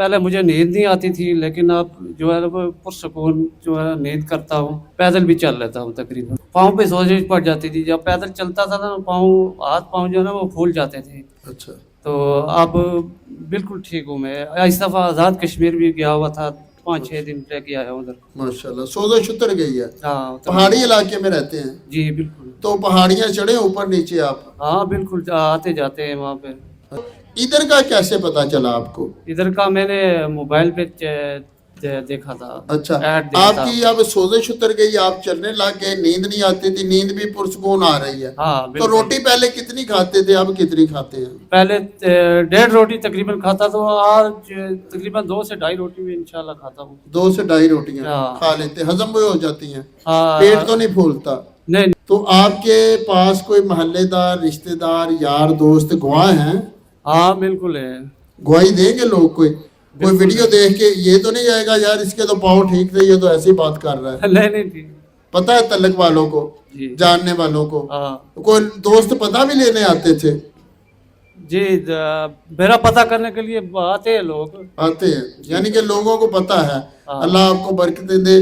पहले मुझे नींद नहीं आती थी, लेकिन अब जो है वो पुरसकून जो है नींद करता हूँ, पैदल भी चल लेता हूँ तकरीबन। पाँव पे सोजिश पड़ जाती थी, जब पैदल चलता था ना पाँव, हाथ पाँव जो है ना वो फूल जाते थे। अच्छा, तो अब बिल्कुल ठीक हूँ मैं। इस दफ़ा आज़ाद कश्मीर भी गया हुआ था, 5-6 दिन रह के आया उधर। माशाल्लाह, सोजा शुतर गई है। हाँ उधर। पहाड़ी इलाके में रहते हैं जी बिल्कुल। तो पहाड़ियाँ चढ़े ऊपर नीचे आप? हाँ बिल्कुल, आते जाते हैं वहाँ पे। इधर का कैसे पता चला आपको? इधर का मैंने मोबाइल पे देखा था, अच्छा, ऐड देखा था। आपकी अब सोजिश उतर गई, आप चलने लग गए, नींद नहीं आती थी, नींद भी पुरसकून आ रही है। हाँ तो बिल्कुल। रोटी पहले कितनी खाते थे, अब कितनी खाते हैं? पहले 1.5 रोटी तकरीबन खाता, तो आज तकरीबन 2 से 2.5 रोटी भी इंशाल्लाह खाता हूँ। 2 से 2.5 रोटियां हाँ। खा लेते, हजम भी हो जाती हैं, हाँ पेट तो नहीं फूलता? नहीं। तो आपके पास कोई मोहल्लेदार, रिश्तेदार, यार दोस्त गवाह हैं? हाँ बिल्कुल है। गवाही देंगे लोग? कोई वीडियो देख के ये तो नहीं आएगा यार इसके तो पाँव ठीक थे, ये तो ऐसी बात कर रहा है? नहीं नहीं ठीक। पता है तलक वालों को, जी। जानने वालों को? हाँ कोई दोस्त पता भी लेने आते थे? जी, मेरा पता करने के लिए आते हैं लोग। आते हैं, यानी कि लोगों को पता है। हाँ। अल्लाह आपको बरकत दे।